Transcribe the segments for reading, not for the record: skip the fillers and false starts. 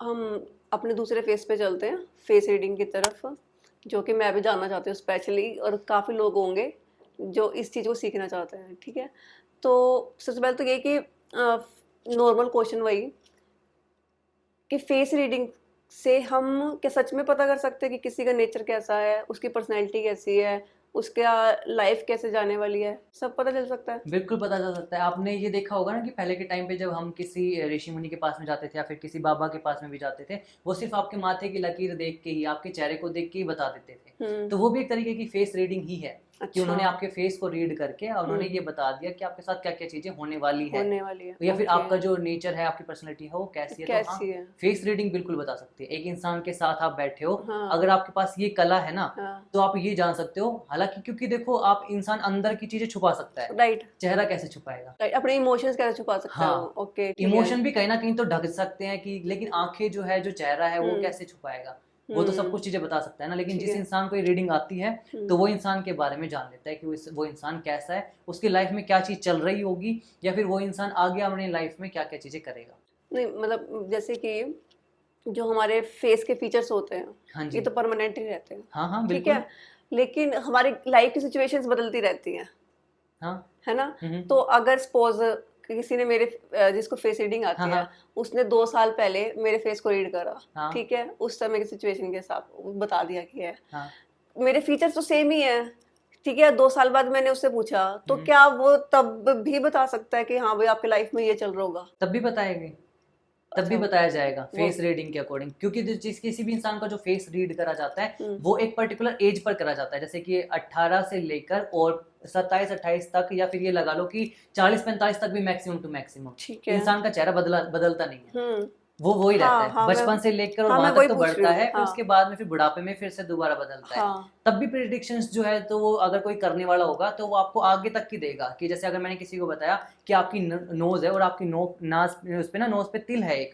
हम अपने दूसरे फेस पे चलते हैं, फेस रीडिंग की तरफ, जो कि मैं भी जानना चाहती हूँ स्पेशली, और काफ़ी लोग होंगे जो इस चीज़ को सीखना चाहते हैं, ठीक है। तो सबसे पहले तो ये कि नॉर्मल क्वेश्चन वही कि फेस रीडिंग से हम क्या सच में पता कर सकते हैं कि किसी का नेचर कैसा है, उसकी पर्सनैलिटी कैसी है, उसका लाइफ कैसे जाने वाली है, सब पता चल सकता है? बिल्कुल पता चल सकता है। आपने ये देखा होगा ना कि पहले के टाइम पे जब हम किसी ऋषि मुनि के पास में जाते थे या फिर किसी बाबा के पास में भी जाते थे, वो सिर्फ आपके माथे की लकीर देख के ही, आपके चेहरे को देख के ही बता देते थे। तो वो भी एक तरीके की फेस रीडिंग ही है कि अच्छा। उन्होंने आपके फेस को रीड करके और उन्होंने ये बता दिया कि आपके साथ क्या क्या चीजें होने वाली है, या फिर ओके। आपका जो नेचर है, आपकी पर्सनैलिटी है, वो कैसी है। तो हाँ, कैसी है? फेस रीडिंग बिल्कुल बता सकती है। एक इंसान के साथ आप बैठे हो, हाँ। अगर आपके पास ये कला है ना, हाँ। तो आप ये जान सकते हो। हालांकि क्योंकि देखो, आप इंसान अंदर की चीजें छुपा सकता है, राइट। चेहरा कैसे छुपाएगा। राइट, अपने इमोशंस कैसे छुपा सकता है वो? हाँ, ओके, ठीक है। इमोशन भी कहीं ना कहीं तो ढक सकते हैं कि, लेकिन आंखें जो है, जो चेहरा है, वो कैसे छुपाएगा। वो तो सब कुछ चीजें बता सकता है ना, लेकिन ठीक जिस है। इंसान को ये रीडिंग आती है, तो वो इंसान के बारे में जान लेता है कि वो इंसान कैसा है, उसकी लाइफ में क्या चीज चल रही होगी, या फिर वो इंसान आगे अपनी लाइफ में क्या क्या चीजें करेगा। नहीं मतलब जैसे कि जो हमारे फेस के फीचर्स होते हैं, हाँ ये जी। तो परमानेंट ही रहते हैं, हाँ हाँ, ठीक बिल्कुल। है। लेकिन हमारी लाइफ की सिचुएशंस बदलती रहती हैं, हाँ। है ना। हम्म। तो अगर सपोज किसी ने मेरे जिसको फेस रीडिंग आती हाँ है, हाँ उसने 2 साल पहले मेरे फेस को रीड करा, हाँ ठीक है, उस समय की सिचुएशन के हिसाब बता दिया कि है हाँ। मेरे फीचर्स तो सेम ही है, ठीक है। 2 साल बाद मैंने उससे पूछा, तो हम्म। क्या वो तब भी बता सकता है कि हाँ भाई आपकी लाइफ में ये चल रहा होगा? तब भी बताएंगे, तब भी अच्छा। बताया जाएगा वो फेस रीडिंग के अकॉर्डिंग, क्योंकि जिस किसी भी इंसान का जो फेस रीड करा जाता है, हम्म। वो एक पर्टिकुलर एज पर करा जाता है। जैसे कि 18 से लेकर और 27-28 तक, या फिर ये लगा लो कि 40-45 तक भी मैक्सिमम टू मैक्सिमम ठीक है। इंसान का चेहरा बदलता नहीं है। हम्म। वो ही रहता हाँ है हाँ, बचपन से लेकर, और हाँ मैं वहां वही तक तो पूछ रही बढ़ता हूँ। है, फिर हाँ। उसके बाद में फिर बुढ़ापे में फिर से दोबारा बदलता है। हाँ। तब भी प्रिडिक्शंस जो है, तो वो अगर कोई करने वाला होगा, तो वो आपको आगे तक की देगा। कि जैसे अगर मैंने किसी को बताया कि आपकी नोज है, और आपकी नास उस पे ना, नोज पे तिल है एक,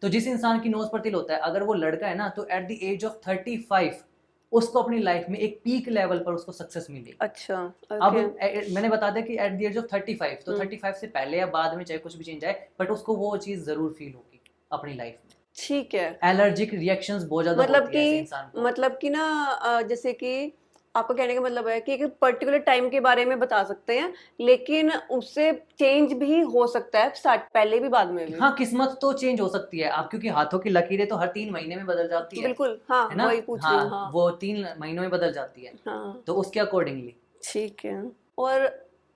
तो जिस इंसान की नोज पर तिल होता है, अगर वो लड़का है ना, तो एट द एज ऑफ 35 उसको अपनी लाइफ में एक पीक लेवल पर उसको सक्सेस मिलेगी। अच्छा। अब ओके। मैंने बता दिया कि एट द एज ऑफ 35, तो 35 से पहले या बाद में चाहे कुछ भी चेंज आए, बट उसको वो चीज जरूर फील होगी अपनी लाइफ में। ठीक है। एलर्जिक रिएक्शंस बहुत ज्यादा मतलब होती है ऐसे कि इंसान को। मतलब कि ना जैसे कि आपका कहने का मतलब है कि एक पर्टिकुलर टाइम के बारे में बता सकते हैं, लेकिन उससे चेंज भी हो सकता है, स्टार्ट पहले भी बाद में भी। हाँ, किस्मत तो चेंज हो सकती है आप, क्योंकि हाथों की लकीरें तो हर 3 महीने में बदल जाती बिल्कुल, हाँ है ना। वही पूछ रही हूँ। हाँ, हाँ। वो 3 महीनों में बदल जाती है, हाँ। तो उसके अकॉर्डिंगली। ठीक है। और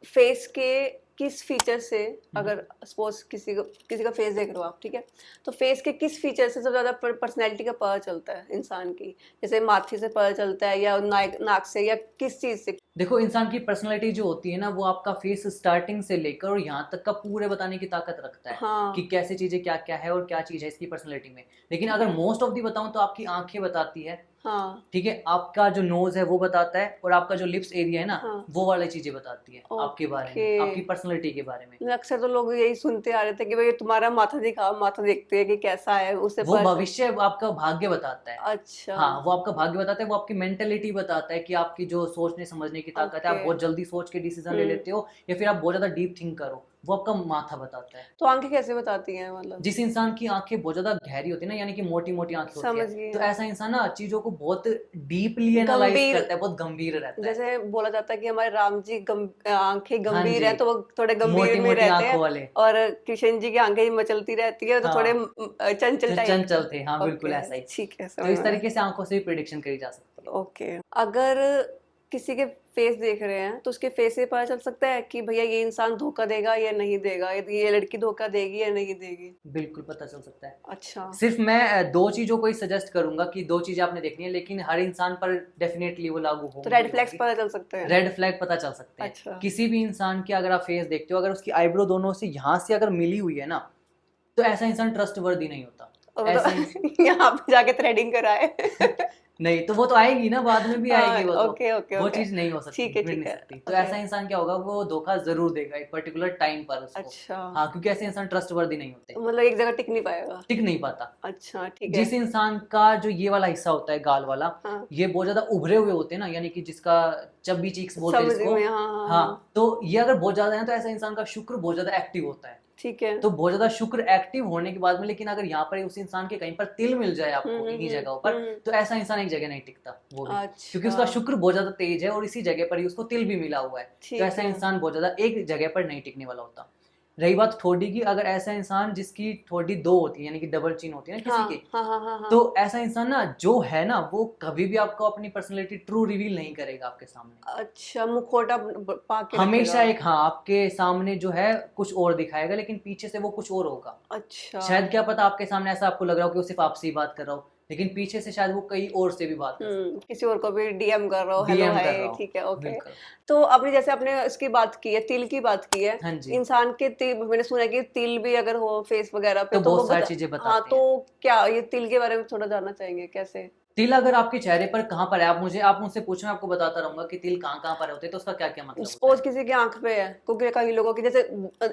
फेस के किस फीचर से, अगर सपोज किसी का फेस देख रहे हो आप, ठीक है, तो फेस के किस फीचर से सबसे ज्यादा पर्सनैलिटी का पता चलता है इंसान की? जैसे माथे से पता चलता है, या नाक से, या किस चीज से? देखो, इंसान की पर्सनालिटी जो होती है ना, वो आपका फेस स्टार्टिंग से लेकर और यहाँ तक का पूरे बताने की ताकत रखता है। हाँ। कि कैसे चीजें क्या क्या है और क्या चीज है इसकी पर्सनालिटी में। लेकिन ठीक अगर है। मोस्ट ऑफ दी बताऊं, तो आपकी आंखें बताती है, हाँ। ठीक है, आपका जो नोज है वो बताता है, और आपका जो लिप्स एरिया है ना, हाँ। वो वाली चीजें बताती है आपके बारे ओके। में, आपकी पर्सनालिटी के बारे में। अक्सर तो लोग यही सुनते आ रहे थे कि भाई तुम्हारा माथा दिखाओ, माथा देखते हैं कि कैसा है, उससे वो भविष्य, आपका भाग्य बताता है। अच्छा। हाँ, वो आपका भाग्य बताता है, वो आपकी मेंटेलिटी बताता है कि आपकी जो सोचने समझने की ताकत है, आप ओके। बहुत जल्दी सोच के डिसीजन ले लेते हो, या फिर आप बहुत ज्यादा डीप थिंक करो, वो आपका माथा बताता है। तो आंखें कैसे बताती हैं मतलब? जिस इंसान की आंखें बहुत ज्यादा गहरी होती है ना, यानी कि मोटी मोटी आंखें होती समझ है, गई। तो ऐसा इंसान ना चीजों को बहुत डीपली एनालाइज गंभीर, करता है, बहुत गंभीर रहता है। जैसे बोला जाता है कि हमारे राम जी आंखें हाँ गंभीर जी, है, तो वो थोड़े मोटी गंभीर में मोटी रहते हैं, आंखों वाले। और कृष्ण जी की आंखें मचलती रहती है, तो थोड़े हाँ, चंचल जो टाइप। चंचल थे, हाँ बिल्कुल ओके, ऐसा ही। ठीक है, तो समझ इस में आया। तरीके से आंखों से भी प्रिडिक्शन करी जा सकती है। ओके। अगर किसी के फेस देख रहे हैं, तो उसके फेस से पता चल सकता है कि भैया ये इंसान धोखा देगा या नहीं देगा, ये लड़की धोखा देगी या नहीं देगी? बिल्कुल पता चल सकता है। अच्छा। सिर्फ मैं दो चीजों को ही सजेस्ट करूंगा कि दो चीजें आपने देखनी है, लेकिन हर इंसान पर डेफिनेटली वो लागू तो होंगी रेड फ्लैग्स होंगी। पता चल सकते हैं? रेड फ्लैग पता चल सकते हैं। अच्छा। किसी भी इंसान की अगर आप फेस देखते हो, अगर उसकी आईब्रो दोनों से यहाँ से अगर मिली हुई है ना, तो ऐसा इंसान ट्रस्टवर्दी नहीं होता। और ऐसे मतलब यहाँ पे जाके थ्रेडिंग कराए? नहीं, तो वो तो आएगी ना, बाद में भी हाँ, आएगी वो तो। ओके ओके वो ओके। चीज नहीं हो सकती, ठीक है, मिट ठीक नहीं है। सकती। तो ओके। ऐसा इंसान क्या होगा, वो धोखा जरूर देगा एक पर्टिकुलर टाइम पर उसको। अच्छा। हाँ, क्योंकि ऐसे इंसान ट्रस्टवर्दी नहीं होते, मतलब एक जगह टिक नहीं पाएगा? टिक नहीं पाता। अच्छा, ठीक है। जिस इंसान का जो ये वाला हिस्सा होता है, गाल वाला, हाँ, ये बहुत ज्यादा उभरे हुए होते हैं ना, यानी कि जिसका चब्बी चीक्स बोलते हैं समझ जिसको। में, हाँ हाँ हाँ, हाँ। तो ये अगर बहुत ज्यादा है, तो ऐसा इंसान का शुक्र बहुत ज्यादा एक्टिव होता है। ठीक है। तो बहुत ज्यादा शुक्र एक्टिव होने के बाद में, लेकिन अगर यहाँ पर उस इंसान के कहीं पर तिल मिल जाए आपको इन्हीं जगहों पर, तो ऐसा इंसान एक जगह नहीं टिकता वो भी, क्योंकि उसका अच्छा शुक्र बहुत ज्यादा तेज है और इसी जगह पर ही उसको तिल भी मिला हुआ है। तो ठीक ऐसा है। इंसान बहुत ज्यादा एक जगह पर नहीं टिकने वाला होता। रही बात ठोडी की, अगर ऐसा इंसान जिसकी ठोडी 2 होती है, यानी कि डबल चिन होती है ना किसी की, हाँ तो ऐसा इंसान ना जो है ना, वो कभी भी आपको अपनी पर्सनैलिटी ट्रू रिवील नहीं करेगा आपके सामने। अच्छा, मुखौटा पा के हमेशा रखेगा। एक, हाँ, आपके सामने जो है कुछ और दिखाएगा, लेकिन पीछे से वो कुछ और होगा। अच्छा शायद क्या पता आपके सामने ऐसा आपको लग रहा हो कि वो सिर्फ आपसे ही बात कर रहा हो, लेकिन पीछे से शायद वो कई और से भी बात कर सकता किसी और को भी डीएम कर रहा हो, है, हेलो डीएम कर हाय, रहा हो। ठीक है, ओके। बिल्कुल। तो आपने जैसे आपने इसकी बात की है, तिल की बात की है। हाँ जी। इंसान के तिल, मैंने सुना है कि तिल भी अगर हो फेस वगैरह पे तो तो वो बहुत सारी बता। चीजें हाँ, बताते हैं। तो क्या ये तिल के बारे में थोड़ा जानना चाहेंगे, कैसे? तिल अगर आपके चेहरे पर कहाँ पर है, आप मुझसे पूछो, मैं आपको बताता रहूंगा कि तिल कहाँ कहाँ पर होते हैं, तो उसका क्या क्या मतलब होता सपोज है। किसी की आंख पे है, क्योंकि कई लोगों की, जैसे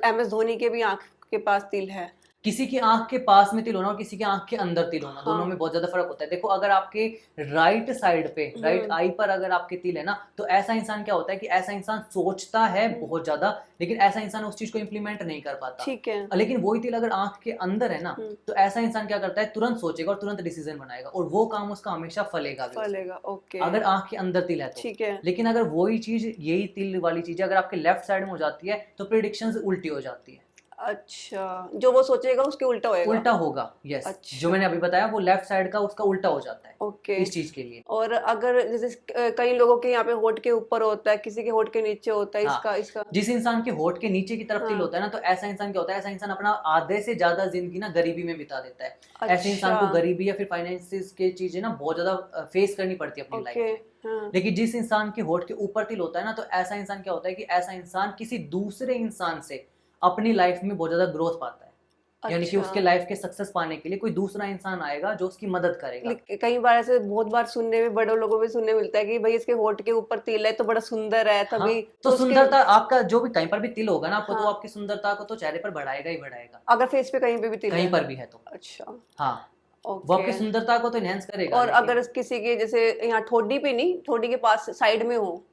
MS धोनी के भी आंख के पास तिल है। किसी की आंख के पास में तिल होना और किसी की आंख के अंदर तिल होना, दोनों हाँ। में बहुत ज्यादा फर्क होता है। देखो, अगर आपके राइट साइड पे, राइट आई पर अगर आपके तिल है ना, तो ऐसा इंसान क्या होता है कि ऐसा इंसान सोचता है बहुत ज्यादा, लेकिन ऐसा इंसान उस चीज को इंप्लीमेंट नहीं कर पाता। ठीक है। लेकिन वही तिल अगर आंख के अंदर है ना, तो ऐसा इंसान क्या करता है, तुरंत सोचेगा और तुरंत डिसीजन बनाएगा, और वो काम उसका हमेशा फलेगा भी उसमें, फलेगा, ओके। अगर आंख के अंदर तिल है तो। ठीक है। लेकिन अगर वही चीज, यही तिल वाली चीज अगर आपके लेफ्ट साइड में हो जाती है, तो प्रिडिक्शंस उल्टी हो जाती है, अच्छा, जो वो सोचेगा उसके उल्टा होएगा। उल्टा होगा। यस, अच्छा। जो मैंने अभी बताया वो लेफ्ट साइड का उसका उल्टा हो जाता है ओके। इस चीज के लिए। और अगर जैसे कई लोगों के यहाँ पे होठ के ऊपर होता है, किसी के होठ के नीचे होता है, हाँ, इसका जिस इंसान के होठ के नीचे की तरफ तिल हाँ। होता है ना, तो ऐसा इंसान क्या होता है, ऐसा इंसान अपना आधे से ज्यादा जिंदगी ना गरीबी में बिता देता है। ऐसे इंसान को अच्छा, गरीबी या फिर फाइनेंसिस की चीजें ना बहुत ज्यादा फेस करनी पड़ती है अपनी लाइफ ओके। में। हाँ। लेकिन जिस इंसान के होठ के ऊपर तिल होता है ना, तो ऐसा इंसान क्या होता है कि ऐसा इंसान किसी दूसरे इंसान से अपनी लाइफ में बहुत ज्यादा ग्रोथ पाता है, यानी कि अच्छा, उसके लाइफ के सक्सेस पाने के लिए कोई दूसरा इंसान आएगा जो उसकी मदद करेगा। कई बार ऐसे बहुत बार सुनने में, बड़े लोगों में सुनने मिलता है कि भाई इसके होठ के ऊपर तिल है तो बड़ा सुंदर है, हाँ, तभी तो उसके। सुंदरता आपका जो भी कहीं पर भी तिल होगा ना आपको, तो हाँ। आपकी सुंदरता को तो चेहरे पर बढ़ाएगा ही बढ़ाएगा, अगर फेस पे कहीं पे भी तिल कहीं है। पर भी है तो। अच्छा, हाँ, वो ओके। आपकी सुंदरता को तो एनहेंस करेगा, और लेकिन अगर किसी के जैसे यहाँ ठोडी पे नहीं, ठोडी के पास साइड में हो।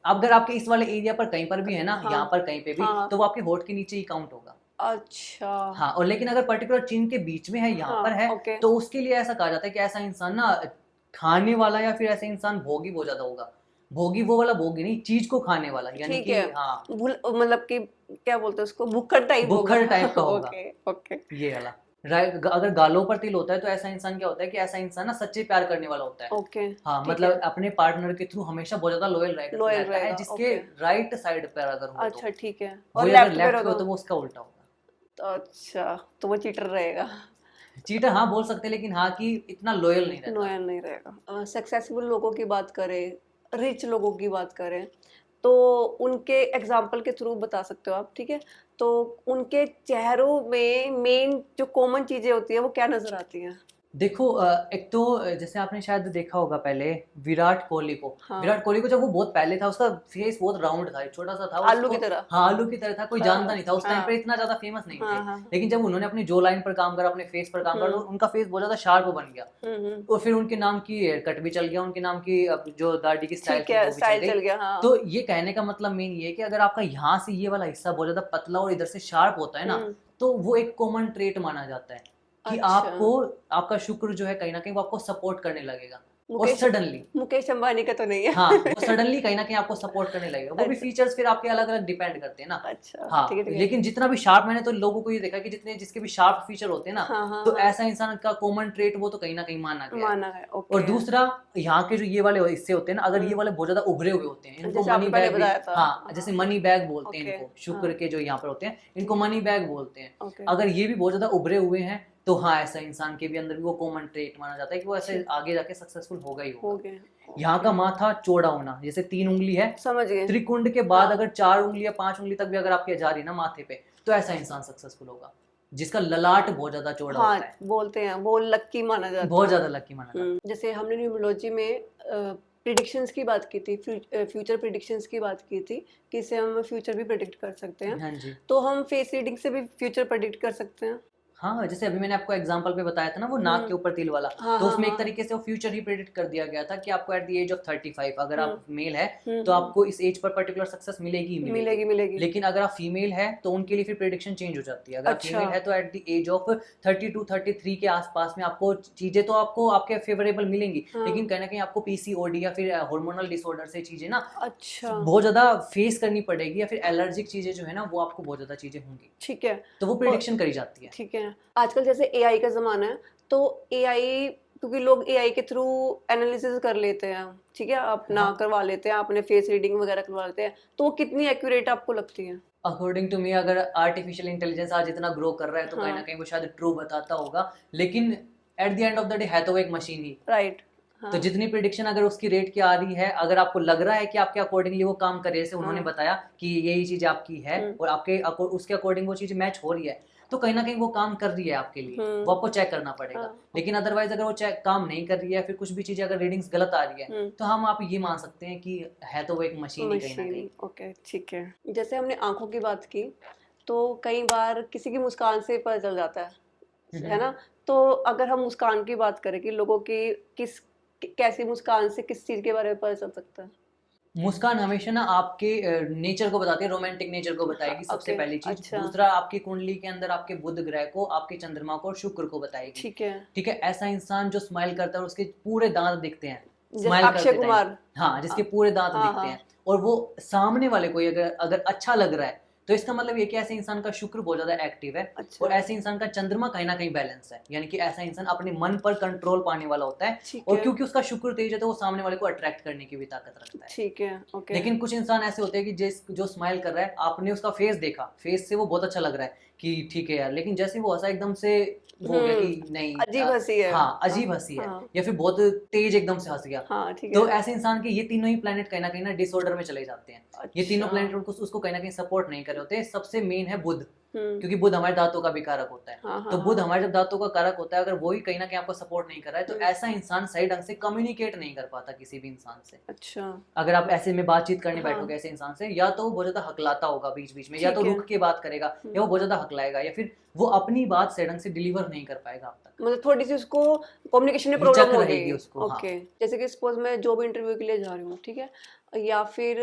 अगर आपके इस वाले एरिया पर कहीं पर भी है ना, हाँ यहाँ पर कहीं पे भी, हाँ। तो वो आपके होठ के नीचे ही काउंट होगा। अच्छा। हाँ, और लेकिन अगर पर्टिकुलर चिन के बीच में है, यहाँ हाँ, पर है, ओके। तो उसके लिए ऐसा कहा जाता है कि ऐसा इंसान ना खाने वाला, या फिर ऐसा इंसान भोगी बहुत ज्यादा होगा। भोगी वो वाला भोगी नहीं, चीज को खाने वाला, यानी ठीक कि है। हाँ, मतलब कि क्या बोलते हैं उसको, भुक्खड़ टाइप होगा। बुक्खड़ टाइप का होगा। Okay, okay. ये वाला। अगर गालों पर तिल होता है, तो ऐसा इंसान क्या होता है कि ऐसा इंसान ना सच्चे प्यार करने वाला होता है। ओके, हाँ, ठीक मतलब है। अपने पार्टनर के थ्रू हमेशा बहुत ज्यादा लॉयल लॉयल रहता है, रहेगा, जिसके ओके। राइट साइड पर अगर हो तो। अच्छा, ठीक है। और वही अगर लेफ्ट पे लेफ्ट रहो पे हो तो? तो वो उसका उल्टा होगा। अच्छा, तो वो चीटर रहेगा। चीटर हाँ बोल सकते हैं, लेकिन हाँ कि इतना लॉयल नहीं रहता। नोया नहीं रहेगा। सक्सेसफुल लोगों की बात करें, रिच लोगों की बात करें, तो उनके एग्जाम्पल के थ्रू बता सकते हो आप, ठीक है? तो उनके चेहरों में मेन जो कॉमन चीजें होती है वो क्या नजर आती हैं? देखो, एक तो जैसे आपने शायद देखा होगा पहले विराट कोहली को। हाँ। विराट कोहली को जब वो बहुत पहले था, उसका फेस बहुत राउंड था, छोटा सा था आलू की उसको, तरह। हाँ आलू की तरह था, कोई हाँ, जानता नहीं था उस टाइम हाँ, पे, इतना ज्यादा फेमस नहीं हाँ, थे। हाँ। लेकिन जब उन्होंने अपनी जो लाइन पर काम करा, अपने फेस पर काम करा, तो उनका फेस बहुत ज्यादा शार्प बन गया, हम्म। और फिर उनके नाम की हेयर कट भी चल गया, उनके नाम की अब जो दाढ़ी की स्टाइल ठीक थी है, वो भी चल स्टाइल चल गई। गया, हाँ। तो ये कहने का मतलब मेन ये है कि अगर आपका यहाँ से ये वाला हिस्सा बहुत ज्यादा पतला और इधर से शार्प होता है ना, तो वो एक कॉमन ट्रेट माना जाता है कि अच्छा। आपको, आपका शुक्र जो है कहीं ना कहीं वो आपको सपोर्ट करने लगेगा, और मुकेश सडनली, मुकेश अंबानी का तो नहीं है। हाँ, वो सडनली कहीं ना कहीं आपको सपोर्ट करने लगेगा। वो भी अच्छा। फीचर्स फिर आपके अलग अलग डिपेंड करते हैं ना। अच्छा, हाँ, ठीक है, ठीक है। लेकिन जितना भी शार्प, मैंने तो लोगों को ये देखा कि जितने जिसके भी शार्प फीचर होते हैं ना, हाँ, हाँ, तो हाँ। ऐसा इंसान का कॉमन ट्रेट वो तो कहीं ना कहीं माना गया है। माना है, ओके। और दूसरा, यहाँ के जो ये वाले हिस्से होते हैं ना, अगर ये वाले बहुत ज्यादा उभरे हुए होते हैं, इनको जैसे मनी आपने पहले बैग भी, बताया था। हाँ, जैसे मनी बैग बोलते हैं ओके, इनको, शुक्र हाँ। के जो यहाँ पर होते हैं इनको मनी बैग बोलते हैं। ओके। अगर ये भी बहुत ज्यादा उभरे हुए हैं, तो हाँ, ऐसा इंसान के भी अंदर भी वो कॉमन ट्रेट माना जाता है कि वो ऐसे आगे जाके सक्सेसफुल होगा ही हो होगा। गए। यहाँ का माथा चौड़ा होना, जैसे 3 उंगली है, समझ गए। त्रिकुंड के बाद हाँ। अगर 4 उंगली या 5 उंगली तक भी अगर आपके जा रही ना माथे पे, तो ऐसा इंसान सक्सेसफुल होगा, जिसका ललाट बहुत ज्यादा चौड़ा हाँ, होता है, बोलते हैं वो लक्की माना जाता बहुत है। ज्यादा लकी माना जाता है। जैसे हमने न्यूमरोलॉजी में प्रिडिक्शंस की बात की थी, फ्यूचर प्रिडिक्शंस की बात की थी कि इससे हम फ्यूचर भी प्रिडिक्ट कर सकते हैं। हाँ जी, तो हम फेस रीडिंग से भी फ्यूचर प्रिडिक्ट कर सकते हैं? हाँ, जैसे अभी मैंने आपको एग्जांपल पे बताया था ना वो नाक के ऊपर तिल वाला, हाँ तो हाँ उसमें एक हाँ तरीके से वो फ्यूचर ही प्रेडिक्ट कर दिया गया था कि आपको एट द एज ऑफ 35 अगर आप मेल है तो हम्म, आपको इस एज पर पर्टिकुलर सक्सेस मिलेगी ही मिलेगी। मिलेगी मिलेगी। लेकिन अगर आप फीमेल है तो उनके लिए फिर प्रेडिक्शन चेंज हो जाती है। अगर आप अच्छा फीमेल है तो एट द एज ऑफ 32-33 के आसपास में आपको चीजें तो आपको आपके फेवरेबल मिलेंगी, हाँ लेकिन कहीं ना कहीं आपको पीसीओडी या फिर हार्मोनल डिसऑर्डर से चीजें ना अच्छा बहुत ज्यादा फेस करनी पड़ेगी, या फिर एलर्जिक चीजें जो है ना वो आपको बहुत ज्यादा चीजें होंगी, ठीक है। तो वो और प्रिडिक्शन करी जाती है। ठीक है, आजकल जैसे एआई का ज़माना है, तो एआई, क्योंकि लोग एआई के थ्रू एनालिसिस कर लेते हैं, ठीक है, अपना हाँ, करवा लेते हैं, अपने फेस रीडिंग वगैरह करवा लेते हैं, तो वो कितनी एक्यूरेट आपको लगती है? अकॉर्डिंग टू मी अगर आर्टिफिशियल इंटेलिजेंस आज इतना ग्रो कर रहा है तो कहीं ना हाँ कहीं वो शायद ट्रू बताता होगा, लेकिन at the end of the day है तो वो एक मशीन ही। राइट। तो हाँ जितनी प्रिडिक्शन अगर उसकी रेट की आ रही है, अगर आपको लग रहा है कि आपके अकॉर्डिंगली वो काम करे, जैसे उन्होंने हाँ बताया कि यही चीज आपकी है और आपके उसके अकॉर्डिंग वो चीज मैच हो रही है, तो कहीं ना कहीं वो काम कर रही है आपके लिए, वो आपको चेक करना पड़ेगा। हाँ लेकिन अदरवाइज अगर वो चेक काम नहीं कर रही है, फिर कुछ भी चीजें अगर रीडिंग्स गलत आ रही है, तो हम आप ये मान सकते हैं कि है तो वो एक मशीन ही कहीं ना कहीं। मशीन, ओके ठीक है। जैसे हमने आंखों की बात की, तो कई बार किसी की मुस्कान से पता चल जाता है ना? तो अगर हम मुस्कान की बात करें कि लोगों की किस कैसी मुस्कान से किस चीज के बारे में पता चल सकता है? मुस्कान हमेशा ना आपके नेचर को बताती है, रोमांटिक नेचर को बताएगी सबसे ओके पहली चीज। अच्छा दूसरा, आपकी कुंडली के अंदर आपके बुध ग्रह को, आपके चंद्रमा को और शुक्र को बताएगी। ठीक है। ठीक है, ऐसा इंसान जो स्माइल करता है और उसके पूरे दांत दिखते हैं जैसे स्माइल अक्षय करते टाइम, कुमार। हाँ, जिसके पूरे दांत हाँ दिखते हाँ हैं और वो सामने वाले को अगर अगर अच्छा लग रहा है, तो इसका मतलब ये कि ऐसे इंसान का शुक्र बहुत ज्यादा एक्टिव है और अच्छा ऐसे इंसान का चंद्रमा कहीं ना कहीं बैलेंस है, यानी कि ऐसा इंसान अपने मन पर कंट्रोल पाने वाला होता है। ठीक और है क्योंकि उसका शुक्र तेज है तो वो सामने वाले को अट्रैक्ट करने की भी ताकत रखता है। ठीक है ओके लेकिन कुछ इंसान ऐसे होते हैं कि जो स्माइल कर रहा है, आपने उसका फेस देखा, फेस से वो बहुत अच्छा लग रहा है कि ठीक है यार, लेकिन जैसे वो हंसा एकदम से वो हो गया कि नहीं, अजीब हंसी है। हाँ अजीब हंसी है, हाँ या फिर बहुत तेज एकदम से हंस गया, हाँ ठीक तो है। ऐसे इंसान के ये तीनों ही प्लैनेट कहीं ना कहीं ना डिसऑर्डर में चले जाते हैं। ये तीनों अच्छा प्लैनेट उसको कहीं ना कहीं सपोर्ट नहीं कर रहे होते। सबसे मेन है बुध, हम्म क्योंकि बुध हमारे दांतों का भी कारक होता है। हाँ हाँ तो बुध हाँ हमारे जब दांतों का कारक होता है, अगर वही कहीं ना कहीं आपको सपोर्ट नहीं कर रहा है, तो हम्म, ऐसा इंसान सही ढंग से कम्युनिकेट नहीं कर पाता किसी भी इंसान से। अच्छा अगर आप ऐसे में बातचीत करने हाँ बैठोगे ऐसे इंसान से, या तो वो बहुत ज्यादा हकलाता होगा बीच बीच में, या तो ठीक है। रुक के बात करेगा, या वो बहुत ज्यादा हकलाएगा, या फिर वो अपनी बात सही ढंग से डिलीवर नहीं कर पाएगा आप तक, मतलब थोड़ी सी उसको कम्युनिकेशन में हिचक प्रॉब्लम हो रहेगी गई। उसको। हाँ ओके, जैसे कि सपोज मैं जॉब इंटरव्यू के लिए जा रही हूँ, ठीक है, या फिर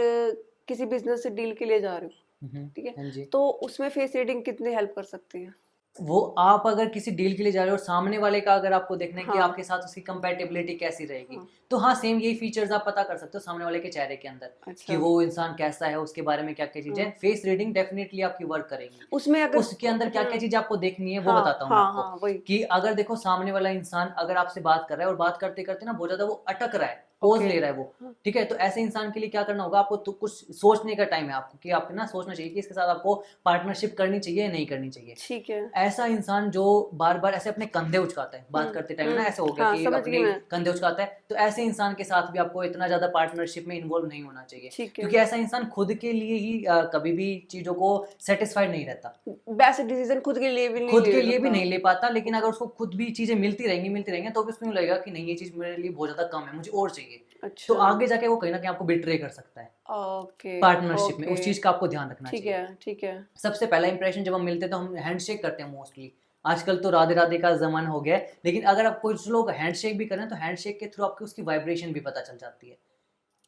किसी बिजनेस से डील के लिए जा रही हूँ, ठीक है, हाँ जी। तो उसमें फेस रीडिंग कितनी हेल्प कर सकती है? वो आप अगर किसी डील के लिए जा रहे हो और सामने वाले का अगर आपको देखना है कि हाँ आपके साथ उसकी कंपैटिबिलिटी कैसी रहेगी, हाँ तो हाँ सेम यही फीचर्स आप पता कर सकते हो सामने वाले के चेहरे के अंदर, कि अच्छा वो इंसान कैसा है, उसके बारे में क्या क्या चीजें। हाँ फेस रीडिंग डेफिनेटली आपकी वर्क करेगी। उसमें अगर उसके अंदर क्या क्या चीजें आपको देखनी है वो हाँ बताता हूँ मैं हाँ आपको। हाँ वही कि अगर देखो सामने वाला इंसान अगर आपसे बात कर रहा है और बात करते करते ना बहुत ज्यादा वो अटक रहा है, पोज ओके ले रहा है वो, हाँ ठीक है, तो ऐसे इंसान के लिए क्या करना होगा आपको, तो कुछ सोचने का टाइम है आपको, कि आपको ना सोचना चाहिए कि इसके साथ आपको पार्टनरशिप करनी चाहिए या नहीं करनी चाहिए। ठीक है ऐसा इंसान जो बार बार ऐसे अपने कंधे उचकाता है बात करते टाइम ना, ऐसे हो गया हाँ कि समझ गई अपने मैं। कंधे उचकाता है, तो ऐसे इंसान के साथ भी आपको इतना ज्यादा पार्टनरशिप में इन्वॉल्व नहीं होना चाहिए, ठीक है, क्योंकि ऐसा इंसान खुद के लिए ही कभी भी चीजों को सेटिस्फाइड नहीं रहता, बेस्ट डिसीजन खुद के लिए भी नहीं खुद ले के लिए भी सकता। नहीं ले पाता। लेकिन अगर उसको खुद भी चीजें मिलती रहेंगी तो भी उसमें लगेगा कि नहीं ये चीज मेरे लिए बहुत ज्यादा कम है, मुझे और चाहिए, तो अच्छा आगे जाके वो कहीं ना कहीं आपको बिट्रे कर सकता है ओके पार्टनरशिप में। ओके उस चीज का आपको ध्यान रखना ठीक चाहिए। है ठीक है सबसे पहला इंप्रेशन जब हम मिलते हैं तो हम हैंडशेक करते हैं मोस्टली। आजकल तो राधे राधे का जमाना हो गया है, लेकिन अगर आप कुछ लोग हैंडशेक भी करें तो हैंडशेक के थ्रू आपको उसकी वाइब्रेशन भी पता चल जाती है।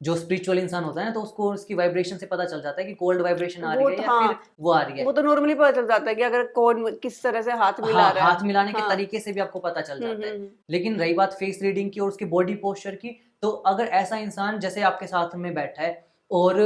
जो स्पिरिचुअल इंसान होता है ना, तो उसको उसकी वाइब्रेशन से पता चल जाता है कि कोल्ड वाइब्रेशन आ वो रही है तो या हाँ फिर वो आ रही है। वो तो नॉर्मली पता चल जाता है कि अगर कौन किस तरह से हाथ मिला हाँ, रहा है। हाथ मिलाने के हाँ तरीके से भी आपको पता चल जाता है। हम्म। लेकिन रही बात फेस रीडिंग की और उसके बॉडी पोस्चर की, तो अगर ऐसा इंसान जैसे आपके साथ में बैठा है और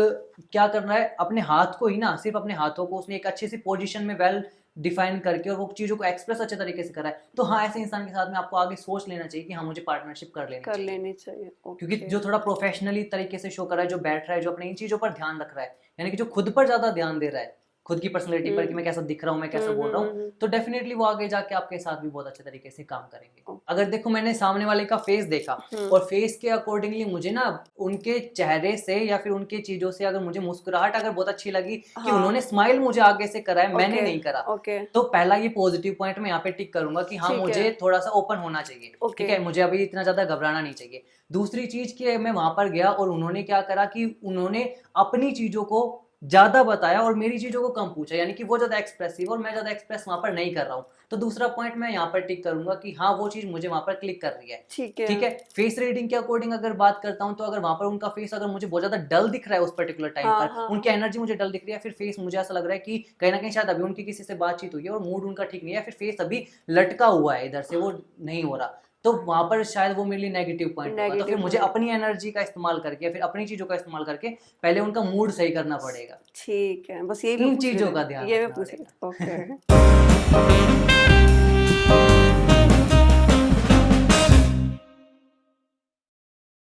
क्या कर रहा है, अपने हाथ को ही ना, सिर्फ अपने हाथों को उसने एक अच्छी सी पोजीशन में वेल डिफाइन करके और वो चीजों को एक्सप्रेस अच्छे तरीके से करा है, तो हाँ ऐसे इंसान के साथ में आपको आगे सोच लेना चाहिए कि हाँ मुझे पार्टनरशिप कर लेनी कर चाहिए। लेनी चाहिए क्योंकि ओके जो थोड़ा प्रोफेशनली तरीके से शो कर रहा है, जो बैठ रहा है, जो अपनी इन चीजों पर ध्यान रख रहा है, यानी कि जो खुद पर ज्यादा ध्यान दे रहा है, खुद की पर्सनैलिटी पर कि मैं कैसा दिख रहा हूँ, मैं कैसा बोल रहा हूँ, तो डेफिनेटली वो आगे जाके आपके साथ भी बहुत अच्छे तरीके से काम करेंगे। अगर देखो मैंने सामने वाले का फेस देखा और फेस के अकॉर्डिंगली मुझे ना उनके चेहरे से या फिर उनके चीजों से अगर मुझे मुस्कुराहट अगर बहुत अच्छी लगी कि हाँ उन्होंने स्माइल मुझे आगे से करा है, मैंने ओके नहीं करा, ओके तो पहला ये पॉजिटिव पॉइंट मैं यहाँ पे टिक करूंगा कि हाँ ठीक है मुझे थोड़ा सा ओपन होना चाहिए, ओके ठीक है, मुझे अभी इतना ज्यादा घबराना नहीं चाहिए। दूसरी चीज कि मैं वहां पर गया और उन्होंने क्या करा कि उन्होंने अपनी चीजों को ज्यादा बताया और मेरी चीजों को कम पूछा, यानी कि वो ज्यादा एक्सप्रेसिव और मैं ज्यादा एक्सप्रेस वहां पर नहीं कर रहा हूँ, तो दूसरा पॉइंट मैं यहाँ पर टिक करूंगा कि हाँ वो चीज मुझे वहां पर क्लिक कर रही है। ठीक है। ठीक है, फेस रीडिंग के अकॉर्डिंग अगर बात करता हूँ, तो अगर वहां पर उनका फेस अगर मुझे बहुत ज्यादा डल दिख रहा है उस पर्टिकुलर टाइम हाँ, पर, हाँ, उनकी एनर्जी मुझे डल दिख रही है, फिर फेस मुझे ऐसा लग रहा है कि कहीं ना कहीं शायद अभी उनकी किसी से बातचीत हुई है और मूड उनका ठीक नहीं है, फिर फेस अभी लटका हुआ है इधर से, वो नहीं हो रहा, तो वहां पर शायद वो मेरे लिए नेगेटिव पॉइंट होगा। तो फिर नेगेटिव मुझे पॉइंट। अपनी एनर्जी का इस्तेमाल करके, फिर अपनी चीजों का इस्तेमाल करके पहले उनका मूड सही करना पड़ेगा। ठीक है, बस यही मैं इन पूछ रही चीजों थी, का ध्यान ये मैं रखना पूछ रही पड़ेगा। थी। ओके।